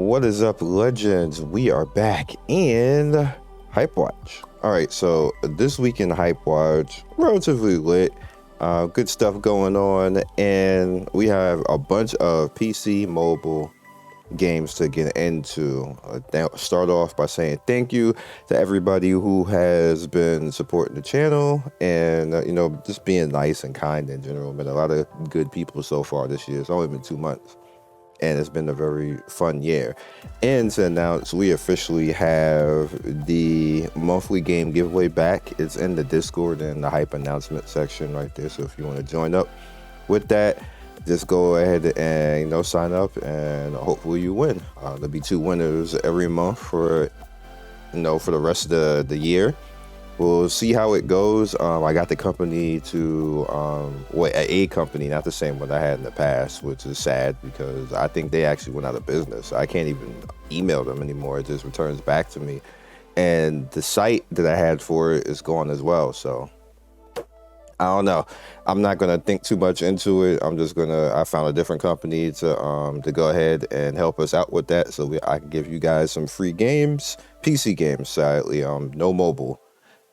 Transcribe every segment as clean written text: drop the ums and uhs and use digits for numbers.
What is up, legends? We are back in HypeWatch. All right, so this week in HypeWatch, relatively lit, good stuff going on, and we have a bunch of PC mobile games to get into. Start off by saying thank you to everybody who has been supporting the channel and just being nice and kind in general. Been a lot of good people so far this year. It's only been 2 months. And it's been a very fun year. And to announce, we officially have the monthly game giveaway back. It's in the Discord and the hype announcement section right there. So if you want to join up with that, just go ahead and sign up, and hopefully you win. There'll be 2 winners every month for for the rest of the year. We'll see how it goes. I got the company to a company, not the same one I had in the past, which is sad because I think they actually went out of business. I can't even email them anymore. It just returns back to me. And the site that I had for it is gone as well. So I don't know. I'm not gonna think too much into it. I found a different company to go ahead and help us out with that, so I can give you guys some free games, PC games, sadly. No mobile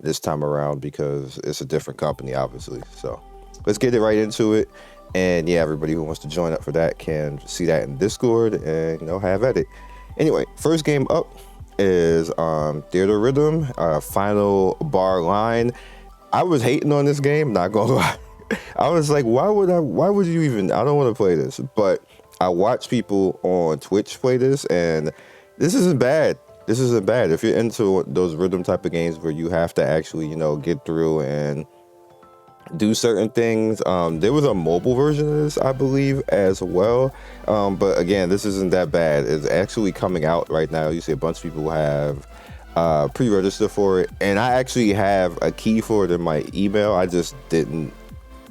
this time around because it's a different company, obviously. So let's get it right into it. And yeah, everybody who wants to join up for that can see that in Discord and have at it. Anyway, first game up is Theater Rhythm, Final Bar Line. I was hating on this game, not gonna lie. I was like, why would you even, I don't want to play this. But I watch people on Twitch play this, and this isn't bad. This isn't bad. If you're into those rhythm type of games where you have to actually, get through and do certain things. There was a mobile version of this, I believe, as well. But again, this isn't that bad. It's actually coming out right now. You see a bunch of people have pre-register for it, and I actually have a key for it in my email. I just didn't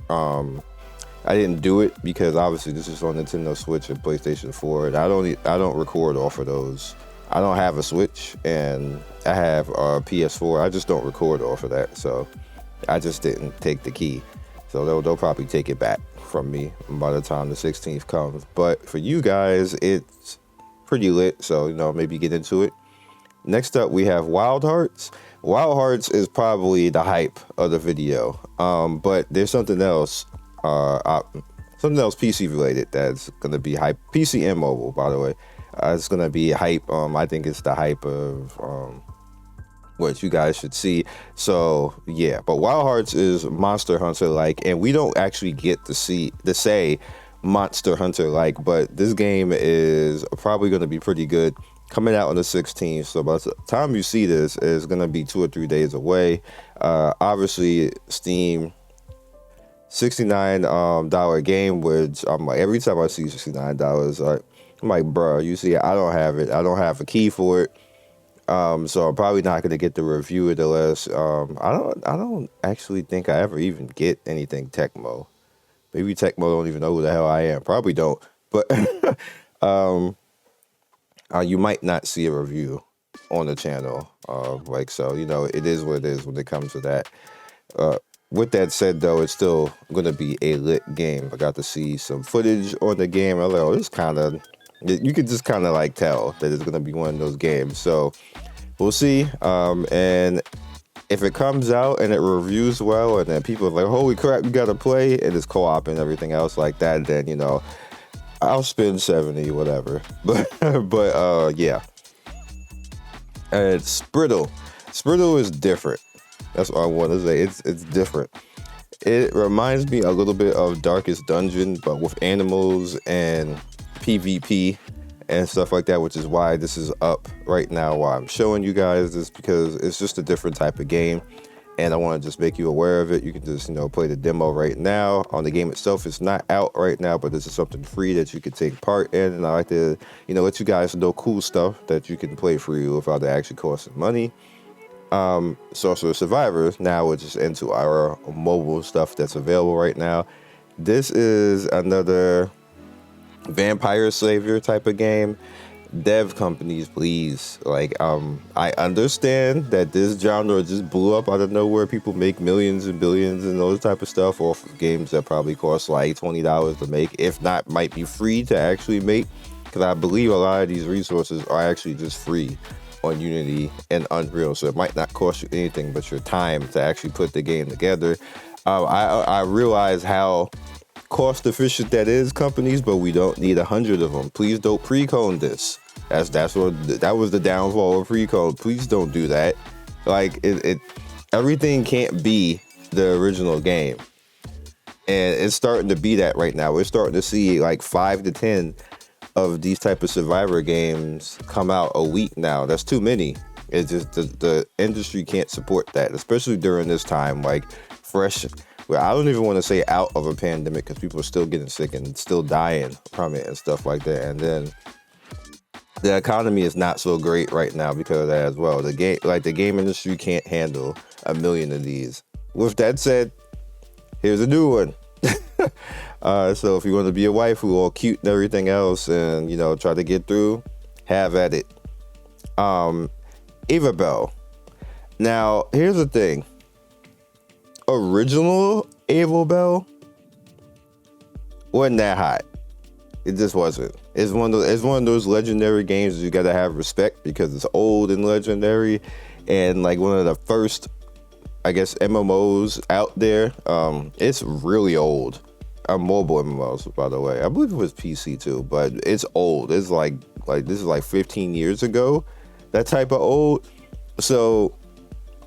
do it because obviously this is on Nintendo Switch and PlayStation 4, and I don't record off of those. I don't have a Switch and I have a PS4. I just don't record off of that, so I just didn't take the key. So they'll probably take it back from me by the time the 16th comes. But for you guys, it's pretty lit, so maybe get into it. Next up, we have Wild Hearts. Wild Hearts is probably the hype of the video, but there's something else PC related that's gonna be hype. PC and mobile, by the way. It's gonna be hype. I think it's the hype of what you guys should see. So yeah, but Wild Hearts is Monster Hunter like, and we don't actually get to say Monster Hunter like, but this game is probably gonna be pretty good. Coming out on the 16th, so by the time you see this, is gonna be 2 or 3 days away. Obviously, Steam $69 game, which I'm like, every time I see $69, I'm like, bro, you see, I don't have it. I don't have a key for it. So I'm probably not gonna get to review it unless I don't actually think I ever even get anything Tecmo. Maybe Tecmo don't even know who the hell I am. Probably don't. But you might not see a review on the channel. It is what it is when it comes to that. With that said, though, it's still going to be a lit game. I got to see some footage on the game. I was like, oh, this kind of, you could just kind of like tell that it's going to be one of those games. So we'll see. And if it comes out and it reviews well, and then people are like, holy crap, you got to play, and it's co-op and everything else like that, then, I'll spend 70, whatever. But yeah. And Sprittle. Sprittle is different. That's what I want to say. It's different. It reminds me a little bit of Darkest Dungeon, but with animals and PvP and stuff like that, which is why this is up right now while I'm showing you guys this, because it's just a different type of game. And I want to just make you aware of it. You can just, play the demo right now. On the game itself, it's not out right now, but this is something free that you can take part in. And I like to, let you guys know cool stuff that you can play free without it actually costing money. Sorcerer Survivors, now we're just into our mobile stuff that's available right now. This is another Vampire Slayer type of game. Dev companies, please. I understand that this genre just blew up out of nowhere. People make millions and billions and those type of stuff off of games that probably cost like $20 to make, if not might be free to actually make. because I believe a lot of these resources are actually just free on Unity and Unreal, so it might not cost you anything but your time to actually put the game together. I realize how cost efficient that is, companies, but we don't need 100 of them. Please don't pre-code this. That was the downfall of pre-code. Please don't do that. Like everything can't be the original game, and it's starting to be that right now. We're starting to see like 5 to 10 of these type of survivor games come out a week now. That's too many. It's just the industry can't support that, especially during this time, like fresh. Well, I don't even want to say out of a pandemic, because people are still getting sick and still dying from it and stuff like that. And then the economy is not so great right now because of that as well. The game industry can't handle 1 million of these. With that said, here's a new one. So if you want to be a waifu, all cute and everything else, and try to get through, have at it. Eva Bell. Now, here's the thing. Original Eva Bell wasn't that hot. It just wasn't. It's one of those legendary games you gotta have respect, because it's old and legendary, and like one of the first, I guess, MMOs out there. It's really old. Mobile MMOs, by the way. I believe it was PC too, but it's old. It's like this is like 15 years ago. That type of old. So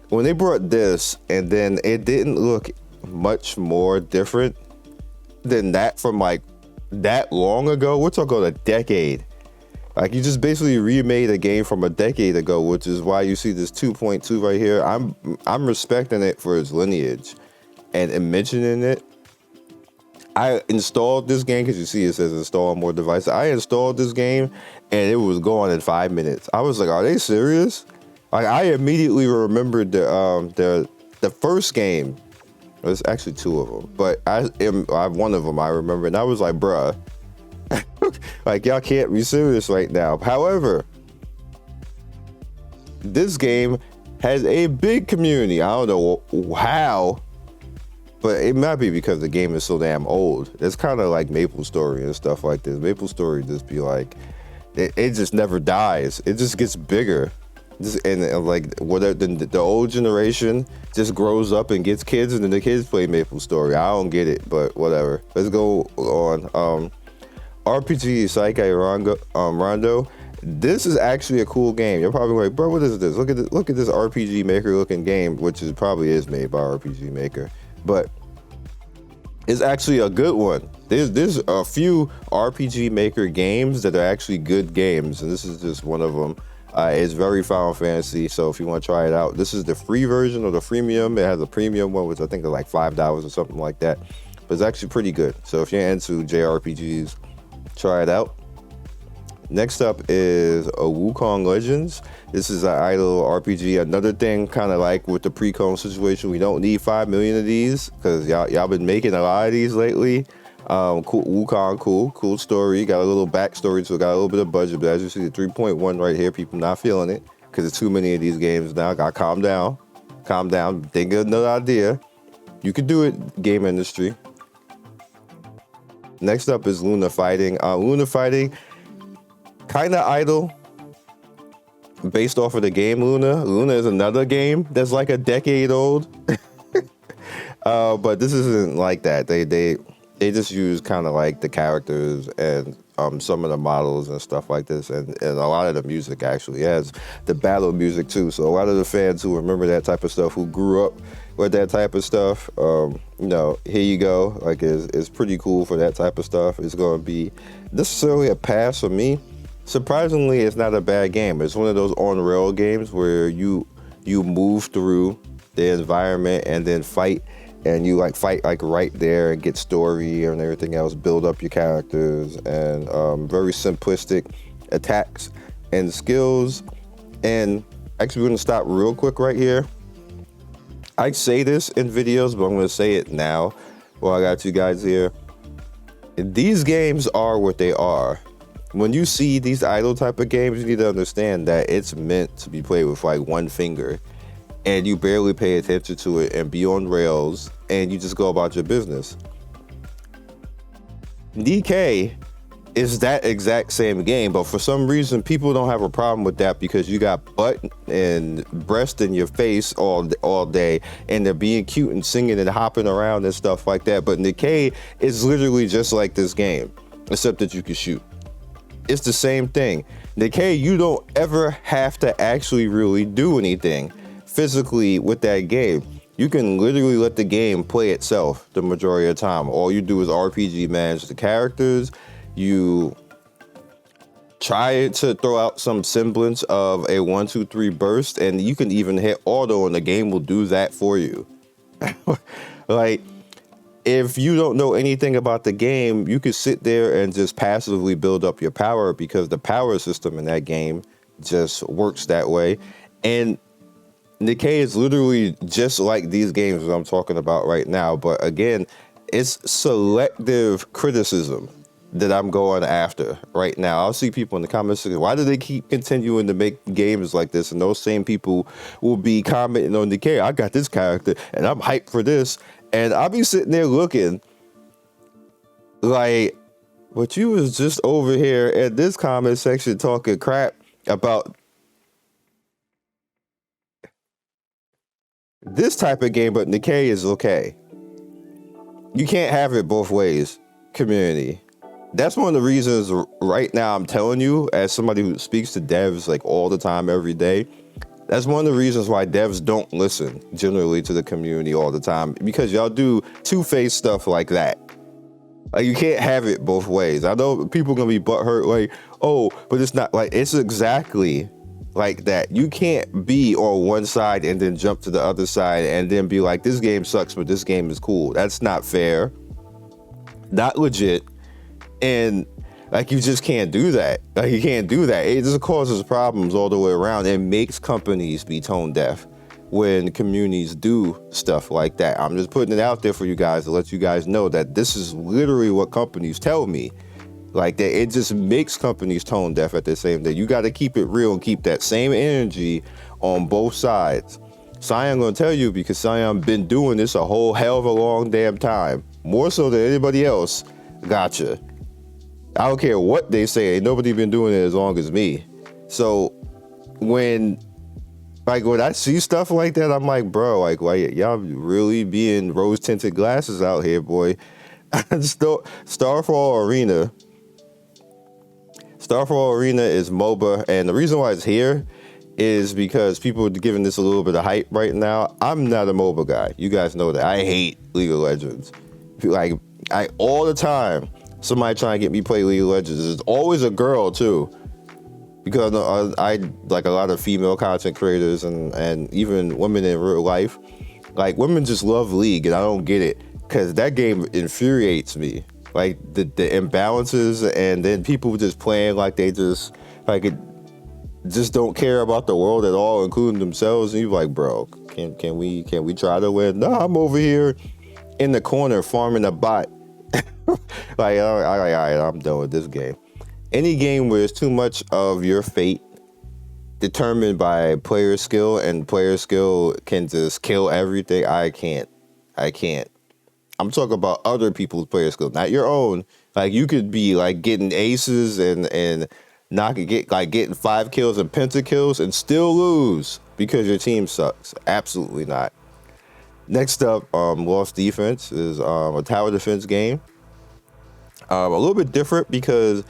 when they brought this, and then it didn't look much more different than that from like that long ago. We're talking a decade. Like, you just basically remade a game from a decade ago, which is why you see this 2.2 right here. I'm respecting it for its lineage and mentioning it. I installed this game because you see it says install on more devices. I installed this game and it was gone in 5 minutes. I was like, are they serious? Like, I immediately remembered the first game. There's actually 2 of them, but one of them I remember, and I was like, bruh, like, y'all can't be serious right now. However, this game has a big community. I don't know how, but it might be because the game is so damn old. It's kind of like MapleStory and stuff like this. MapleStory just be like, it just never dies. It just gets bigger. And like, whatever, the old generation just grows up and gets kids, and then the kids play MapleStory. I don't get it, but whatever. Let's go on. RPG Psyche Rondo. This is actually a cool game. You're probably like, bro, what is this? Look at this RPG Maker looking game, which probably is made by RPG Maker, but it's actually a good one. There's a few RPG Maker games that are actually good games, and this is just one of them. It's very Final Fantasy, so if you want to try it out, this is the free version or the freemium. It has a premium one, which I think is like $5 or something like that, but it's actually pretty good. So if you're into JRPGs, try it out. Next up is a Wukong Legends. This is an idle RPG. Another thing, kind of like with the pre-con situation, we don't need 5 million of these, because y'all been making a lot of these lately. Cool, Wukong, cool story. Got a little backstory, so got a little bit of budget. But as you see, the 3.1 right here, people not feeling it because there's too many of these games now. Got to calm down. Think of another idea. You could do it, game industry. Next up is Luna Fighting. Luna Fighting, kind of idle, based off of the game Luna. Luna is another game that's like a decade old, but this isn't like that. They just use kind of like the characters and some of the models and stuff like this, and a lot of the music actually has the battle music too. So a lot of the fans who remember that type of stuff, who grew up with that type of stuff, here you go. Like, it's pretty cool for that type of stuff. It's going to be necessarily a pass for me. Surprisingly, it's not a bad game. It's one of those on-rail games where you move through the environment and then fight. And you fight right there and get story and everything else, build up your characters, and very simplistic attacks and skills. And actually, we're gonna stop real quick right here. I say this in videos, but I'm gonna say it now while I got you guys here. These games are what they are. When you see these idle type of games, you need to understand that it's meant to be played with like one finger, and you barely pay attention to it and be on rails, and you just go about your business. DK it's that exact same game, but for some reason people don't have a problem with that because you got butt and breast in your face all day, and they're being cute and singing and hopping around and stuff like that. But Nikkei is literally just like this game, except that you can shoot. It's the same thing. Nikkei, you don't ever have to actually really do anything physically with that game. You can literally let the game play itself the majority of the time. All you do is RPG manage the characters. You try to throw out some semblance of a 1-2-3 burst, and you can even hit auto and the game will do that for you. Like, if you don't know anything about the game, you could sit there and just passively build up your power because the power system in that game just works that way. And Nikkei is literally just like these games that I'm talking about right now. But again, it's selective criticism that I'm going after right now. I'll see people in the comments saying, why do they keep continuing to make games like this? And those same people will be commenting on Nikkei, I got this character and I'm hyped for this. And I'll be sitting there looking like, but you was just over here at this comment section talking crap about this type of game, but Nikkei is okay. You can't have it both ways, community. That's one of the reasons right now I'm telling you, as somebody who speaks to devs like all the time, every day, that's one of the reasons why devs don't listen generally to the community all the time, because y'all do two-faced stuff like that. Like, you can't have it both ways. I know people are gonna be butthurt like, oh, but it's not like, it's exactly like that. You can't be on one side and then jump to the other side and then be like, this game sucks, but this game is cool. That's not fair. Not legit. And like, you just can't do that. Like, you can't do that. It just causes problems all the way around. It makes companies be tone deaf when communities do stuff like that. I'm just putting it out there for you guys to let you guys know that this is literally what companies tell me. Like, that it just makes companies tone deaf at the same day. You got to keep it real and keep that same energy on both sides. Scion gonna tell you, because Scion been doing this a whole hell of a long damn time, more so than anybody else. Gotcha. I don't care what they say. Ain't nobody been doing it as long as me. So when I see stuff like that, I'm like, bro, like, why y'all really being rose tinted glasses out here, boy? Starfall Arena is MOBA, and the reason why it's here is because people are giving this a little bit of hype right now. I'm not a MOBA guy. You guys know that. I hate League of Legends. Like, all the time, somebody trying to get me play League of Legends. There's always a girl too, because I like a lot of female content creators and even women in real life. Like, women just love League, and I don't get it, because that game infuriates me. Like, the imbalances, and then people just playing like they just don't care about the world at all, including themselves. And you're like, bro, can we try to win? No, I'm over here in the corner farming a bot. Like, all right, I'm done with this game. Any game where it's too much of your fate determined by player skill, and player skill can just kill everything, I can't. I'm talking about other people's player skill, not your own. Like, you could be like getting aces and getting 5 kills and pentakills and still lose because your team sucks. Absolutely not. Next up, Lost Defense is a tower defense game. A little bit different because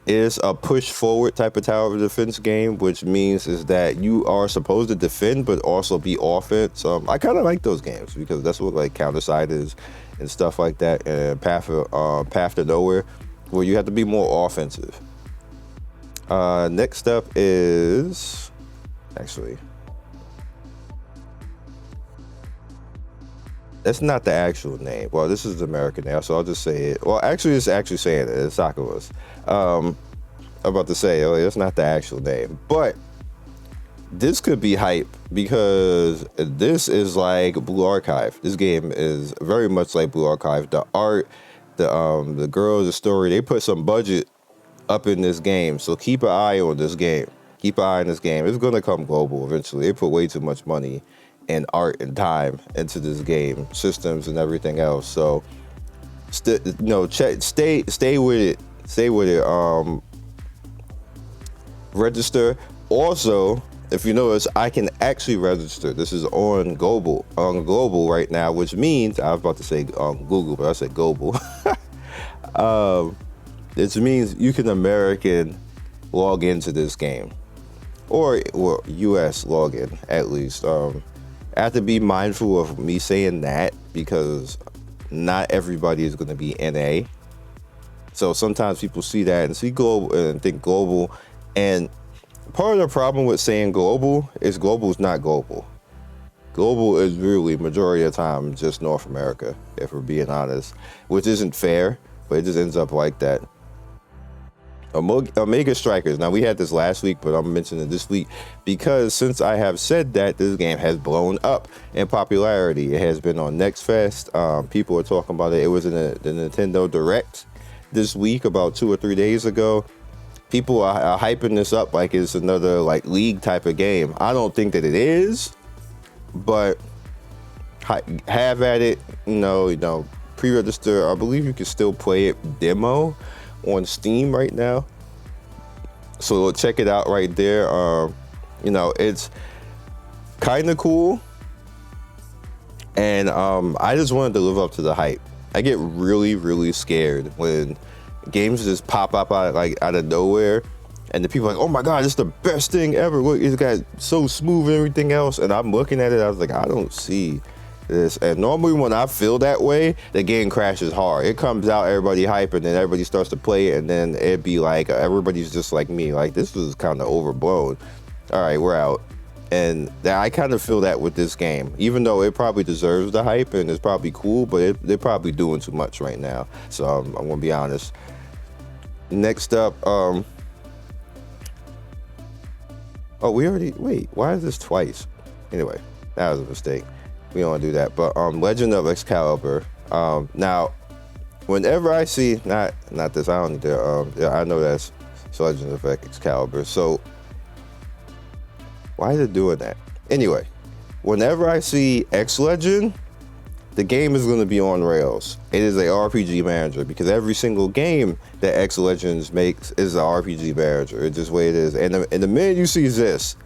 it's a push forward type of tower defense game, which means is that you are supposed to defend but also be offense. I kind of like those games because that's what like Counter-Side is and stuff like that, and Path to Nowhere, where you have to be more offensive. Next up is actually, that's not the actual name. Well, this is the American name, so I'll just say it. Well, actually, it's actually saying it. It's Sakura's. I'm about to say, oh, it's not the actual name. But this could be hype because this is like Blue Archive. This game is very much like Blue Archive. The art, the girls, the story, they put some budget up in this game. So keep an eye on this game. Keep an eye on this game. It's going to come global eventually. They put way too much money and art and time into this game, systems and everything else. So stay with it. stay with it. Register. Also, if you notice, I can actually register. This is on global right now, which means I was about to say Google, but I said global. It means you can American log into this game, or US login at least. I have to be mindful of me saying that because not everybody is going to be NA. So sometimes people see that and see global and think global. And part of the problem with saying global is not global. Global is really majority of the time just North America, if we're being honest, which isn't fair, but it just ends up like that. Omega Strikers. Now, we had this last week, but I'm mentioning it this week because since I have said that, this game has blown up in popularity. It has been on Next Fest. People are talking about it. It was in the Nintendo Direct this week, about 2 or 3 days ago. People are hyping this up like it's another like League type of game. I don't think that it is, but have at it. You know, pre-register. I believe you can still play it demo on Steam right now, so check it out right there. You know, it's kind of cool, and I just wanted to live up to the hype. I get really scared when games just pop up out of nowhere, and the people are like, oh my god, it's the best thing ever. Look, it's got so smooth and everything else, and I'm looking at it, I was like, I don't see this. And normally when I feel that way, the game crashes hard. It comes out, everybody hype, and then everybody starts to play it, and then it'd be like everybody's just like me, like this was kind of overblown. All right, we're out. And I kind of feel that with this game, even though it probably deserves the hype and it's probably cool, but they're probably doing too much right now. So I'm gonna be honest. Next up, wait, why is this twice? Anyway, that was a mistake. We don't want to do that. But Legend of Excalibur. Now, whenever I see not this, I don't need to. I know that's Legend of Excalibur. So why is it doing that? Anyway, whenever I see X Legend, the game is going to be on rails. It is a RPG manager because every single game that X Legends makes is an RPG manager. It's just the way it is. And the minute you see this,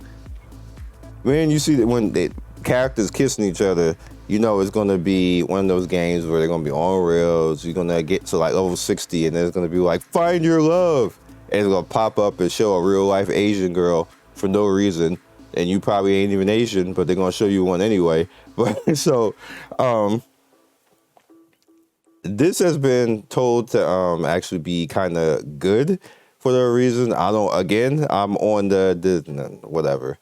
when you see that when the characters kissing each other, you know it's going to be one of those games where they're going to be on rails. You're going to get to like level 60 and then it's going to be like, find your love. And it's going to pop up and show a real life Asian girl for no reason. And you probably ain't even Asian, but they're going to show you one anyway. But so, this has been told to actually be kind of good for the reason. I'm on the whatever.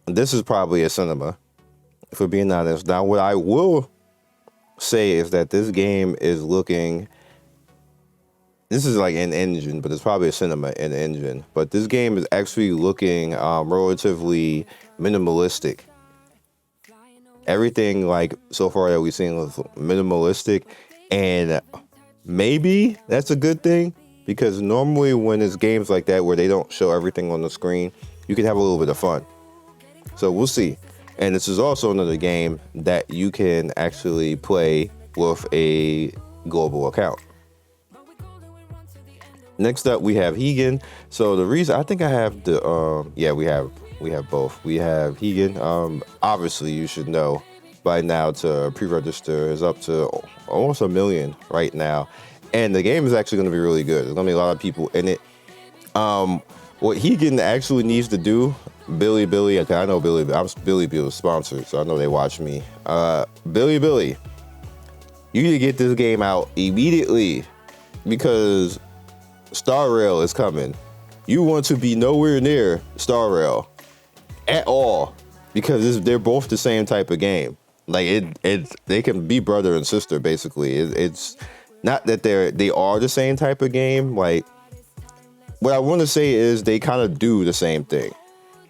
This is probably a cinema, for being honest. Now, what I will say is that this game is looking, this is like an engine, but it's probably a cinema in engine. But this game is actually looking relatively minimalistic. Everything like so far that we've seen was minimalistic, and maybe that's a good thing because normally when it's games like that where they don't show everything on the screen, you can have a little bit of fun. So we'll see. And this is also another game that you can actually play with a global account. Next up, we have Eagan. So the reason I think I have the we have both. We have Eagan. Obviously, you should know by now to pre-register is up to almost 1 million right now, and the game is actually going to be really good. There's going to be a lot of people in it. What Eagan actually needs to do, Billy. Okay, I know Billy. I'm Billy Bill's sponsor, so I know they watch me. Billy, you need to get this game out immediately because Star Rail is coming. You want to be nowhere near Star Rail at all because they're both the same type of game. Like they can be brother and sister basically. It's not that they are the same type of game. Like what I want to say is they kind of do the same thing,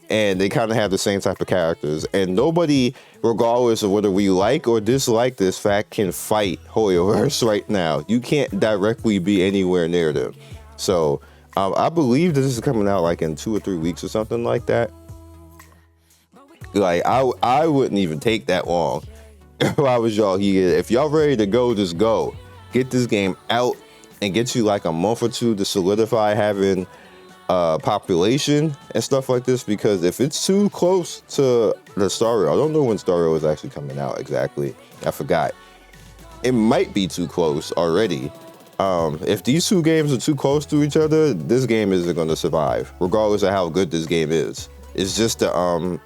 and they kind of have the same type of characters. And nobody, regardless of whether we like or dislike this fact, can fight Hoyoverse right now. You can't directly be anywhere near them. So I believe this is coming out like in 2 or 3 weeks or something like that. Like I wouldn't even take that long if I was y'all here. If y'all ready to go, just go. Get this game out and get you like a month or two to solidify having population and stuff like this, because if it's too close to the Star Rail, I don't know when Star Rail is actually coming out exactly. I forgot. It might be too close already. If these two games are too close to each other, this game isn't going to survive, regardless of how good this game is. It's just the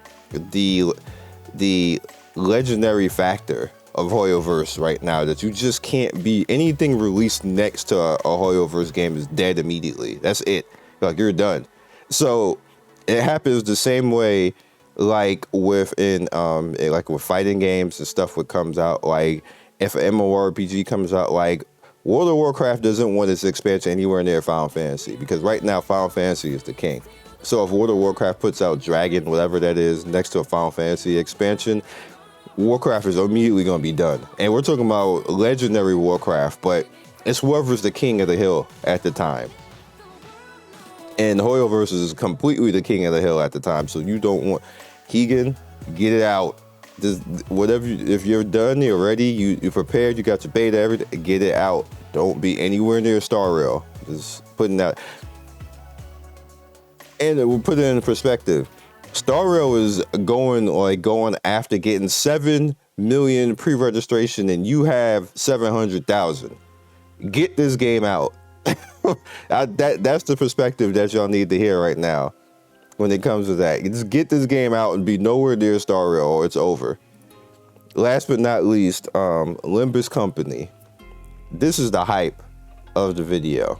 legendary factor of Hoyoverse right now that you just can't be. Anything released next to a Hoyoverse game is dead immediately. That's it. Like, you're done. So it happens the same way, like with fighting games and stuff. What comes out, like if an MMORPG comes out, like World of Warcraft doesn't want its expansion anywhere near Final Fantasy, because right now Final Fantasy is the king. So if World of Warcraft puts out Dragon, whatever that is, next to a Final Fantasy expansion, Warcraft is immediately going to be done. And we're talking about legendary Warcraft, but it's whoever's the king of the hill at the time. And Hoyoverse is completely the king of the hill at the time. So you don't want Eagan, get it out. Just whatever. If you're done, you're ready, you're prepared, you got your beta, everything, get it out. Don't be anywhere near Star Rail. Just putting that. And we'll put it in perspective. Star Rail is going after getting 7 million pre-registration, and you have 700,000. Get this game out. That's the perspective that y'all need to hear right now when it comes to that. You just get this game out and be nowhere near Star Rail, or it's over. Last but not least, Olympus Company. This is the hype of the video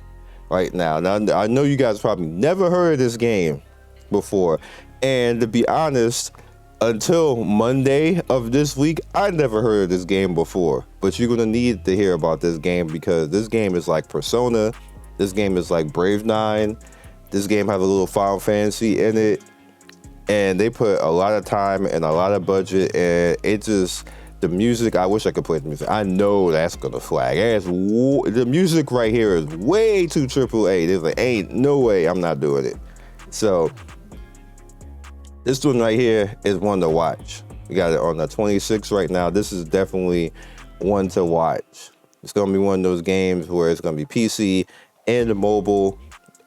right now. Now, I know you guys probably never heard of this game before, and to be honest, until Monday of this week, I never heard of this game before. But you're gonna need to hear about this game, because this game is like Persona. This game is like Brave 9. This game has a little Final Fantasy in it, and they put a lot of time and a lot of budget, and it just, the music, I wish I could play the music. I know that's gonna flag. The music right here is way too AAA. There's like, ain't no way I'm not doing it. So this one right here is one to watch. We got it on the 26th right now. This is definitely one to watch. It's gonna be one of those games where it's gonna be PC and mobile,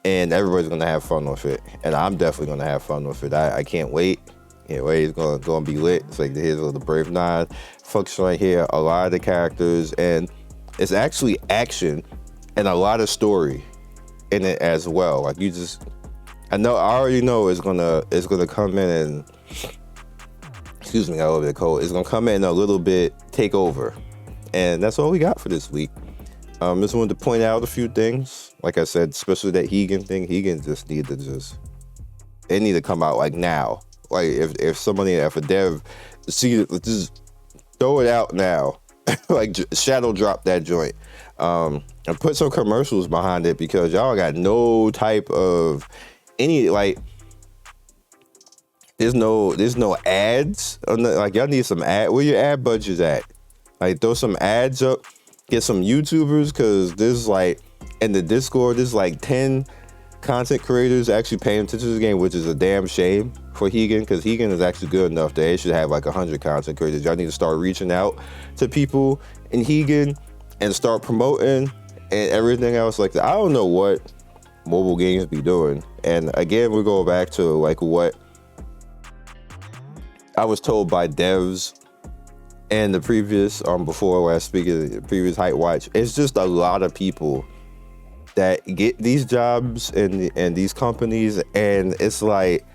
and everybody's gonna have fun with it. And I'm definitely gonna have fun with it. I can't wait. It's gonna be lit. It's like here's the Brave 9 function right here. A lot of the characters, and it's actually action and a lot of story in it as well. Like I already know it's gonna come in and, excuse me, I got a little bit cold. It's gonna come in a little bit, take over, and that's all we got for this week. Just wanted to point out a few things. Like I said, especially that Eagan thing. Eagan just need to come out like now. Like if a dev just throw it out now. Like shadow drop that joint, and put some commercials behind it, because y'all got no type of any, like, there's no ads on the, like, y'all need some where your ad budget's at. Like, throw some ads up, get some YouTubers, because there's like in the Discord there's like 10 content creators actually paying attention to the game, which is a damn shame for Eagan, because Eagan is actually good enough that they should have like 100 content creators. Y'all need to start reaching out to people in Eagan and start promoting and everything else like that. I don't know what mobile games be doing. And again, we go back to like what I was told by devs and the previous before last speaker, the previous HypeWatch. It's just a lot of people that get these jobs and these companies, and it's like,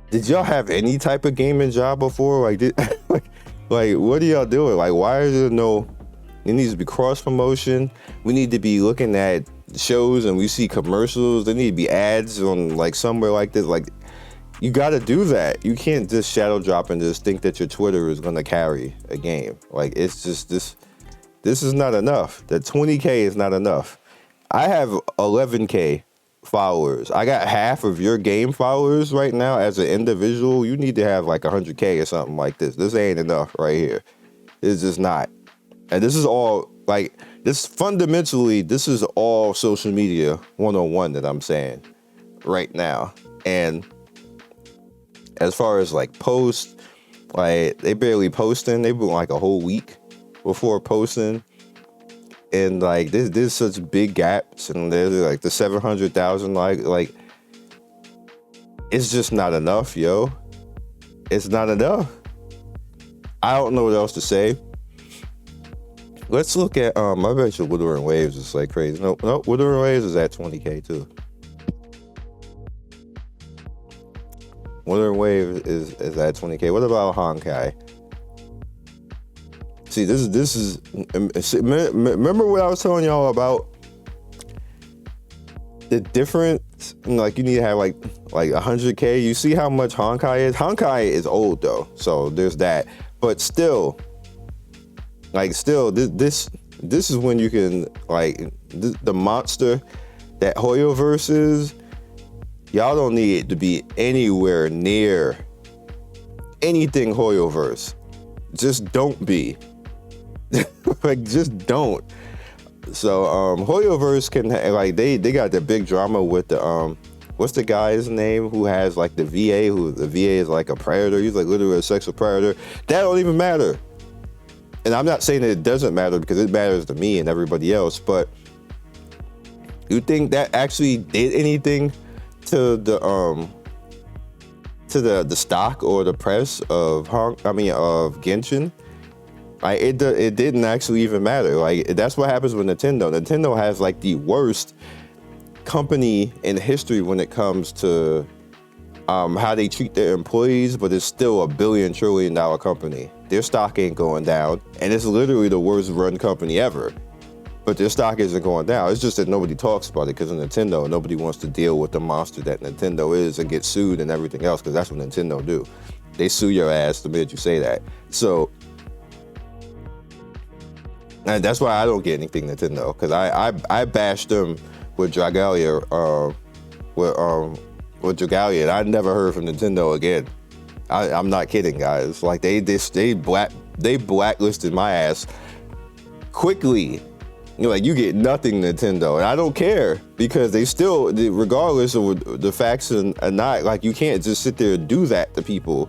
did y'all have any type of gaming job before? Like, like what are y'all doing? Like, why is there no? It needs to be cross promotion. We need to be looking at shows and we see commercials. There need to be ads on like somewhere like this. Like, you got to do that. You can't just shadow drop and just think that your Twitter is gonna carry a game. Like, it's just this is not enough. That 20K is not enough. I have 11K followers. I got half of your game followers right now as an individual. You need to have like 100K or something like this. This ain't enough right here. It's just not. And this is all like this fundamentally, this is all social media 101 that I'm saying right now. And as far as like posts, like they barely posting. They been like a whole week before posting. and like there's such big gaps, and there's like the 700,000, like it's just not enough, yo. It's not enough. I don't know what else to say. Let's look at I bet you Wuthering Waves is like crazy. No, Wuthering Waves is at 20K too. Wuthering Waves is at 20K. What about Honkai? See, this is remember what I was telling y'all about the difference. Like you need to have like 100K. You see how much Honkai is? Honkai is old though, so there's that. But still, this is when you can the monster that Hoyoverse is. Y'all don't need it to be anywhere near anything Hoyoverse. Just don't be. Like, just don't. So Hoyoverse can they got the big drama with the what's the guy's name who has like the VA, who the VA is like a predator. He's like literally a sexual predator. That don't even matter. And I'm not saying that it doesn't matter, because it matters to me and everybody else, but you think that actually did anything to the stock or the press of Genshin? Like it didn't actually even matter. Like that's what happens with Nintendo. Nintendo has like the worst company in history when it comes to how they treat their employees, but it's still $1 billion trillion company. Their stock ain't going down, and it's literally the worst run company ever. But their stock isn't going down. It's just that nobody talks about it because of Nintendo. Nobody wants to deal with the monster that Nintendo is and get sued and everything else, because that's what Nintendo do. They sue your ass the minute you say that. So, and that's why I don't get anything Nintendo, because I bashed them with Dragalia, with Dragalia, and I never heard from Nintendo again. I'm not kidding, guys. Like they blacklisted my ass quickly. You know, like you get nothing Nintendo, and I don't care, because they still, regardless of the facts or not, like you can't just sit there and do that to people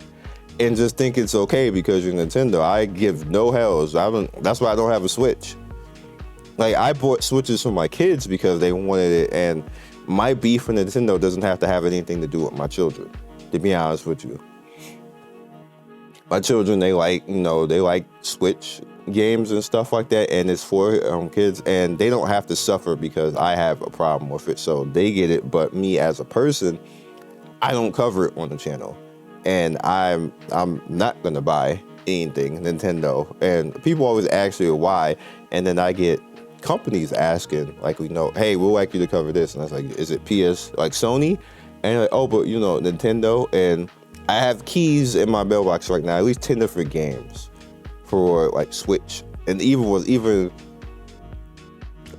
and just think it's okay because you're Nintendo. I give no hells. That's why I don't have a Switch. Like I bought Switches for my kids because they wanted it, and my beef with Nintendo doesn't have to have anything to do with my children, to be honest with you. My children, they like Switch games and stuff like that, and it's for kids, and they don't have to suffer because I have a problem with it, so they get it. But me as a person, I don't cover it on the channel, and I'm not gonna buy anything Nintendo. And people always ask me why, and then I get companies asking, like, hey, we'll like you to cover this, and I was like, is it PS, like Sony? And like, oh, but Nintendo. And I have keys in my mailbox right now, at least 10 different games for like Switch, and even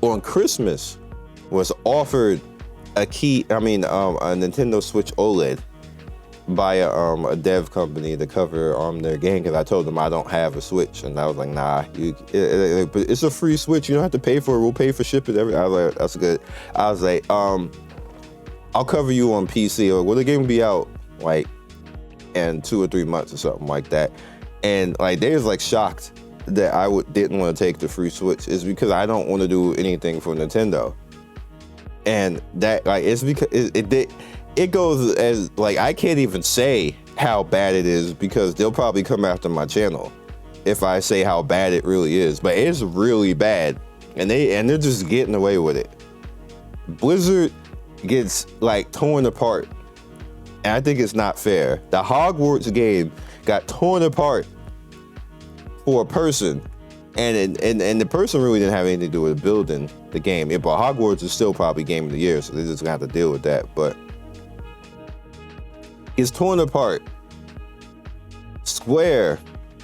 on Christmas was offered a Nintendo Switch OLED by a dev company to cover their game, because I told them I don't have a Switch, and I was like, nah, but it's a free Switch, you don't have to pay for it, we'll pay for shipping. I was like, that's good. I was like, I'll cover you on PC, or will the game be out like in 2 or 3 months or something like that? And like they was like shocked that I didn't want to take the free Switch, is because I don't want to do anything for Nintendo. And that, like, it's because it goes as like, I can't even say how bad it is, because they'll probably come after my channel if I say how bad it really is. But it's really bad, and they're just getting away with it. Blizzard gets like torn apart, and I think it's not fair. The Hogwarts game got torn apart for a person, and the person really didn't have anything to do with building the game. But Hogwarts is still probably game of the year, so they're just gonna have to deal with that. But it's torn apart. Square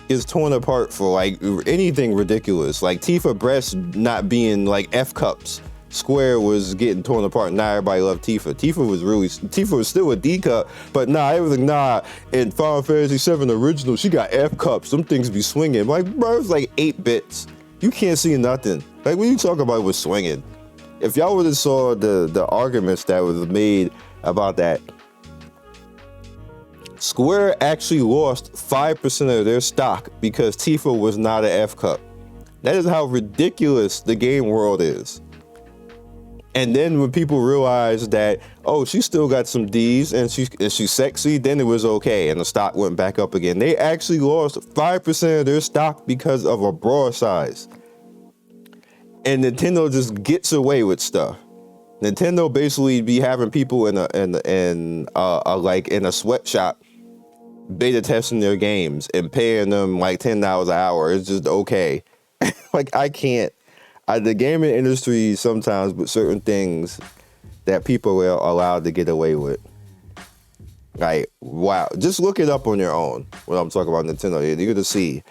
is torn apart for like anything ridiculous, like Tifa breasts not being like F cups. Square was getting torn apart. Now everybody loved Tifa. Tifa was still a D cup, but everything, in Final Fantasy VII Original, she got F cups. Some things be swinging. Like, bro, it's like 8 bits. You can't see nothing. Like, when you talk about was swinging, if y'all would have saw the arguments that was made about that, Square actually lost 5% of their stock because Tifa was not an F cup. That is how ridiculous the game world is. And then when people realized that, oh, she still got some D's and she's sexy, then it was okay, and the stock went back up again. They actually lost 5% of their stock because of a bra size. And Nintendo just gets away with stuff. Nintendo basically be having people in a sweatshop beta testing their games and paying them like $10 an hour. It's just okay. Like, I can't. The gaming industry sometimes with certain things that people are allowed to get away with. Like, wow. Just look it up on your own when I'm talking about Nintendo. You're going to see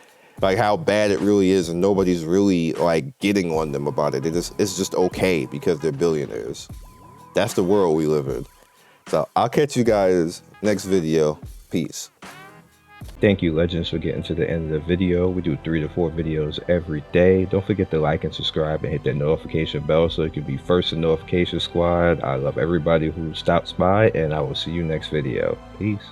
like how bad it really is, and nobody's really like getting on them about it. It's just okay because they're billionaires. That's the world we live in. So I'll catch you guys next video. Peace. Thank you, Legends, for getting to the end of the video. We do 3 to 4 videos every day. Don't forget to like and subscribe and hit that notification bell so you can be first in notification squad. I love everybody who stops by, and I will see you next video. Peace.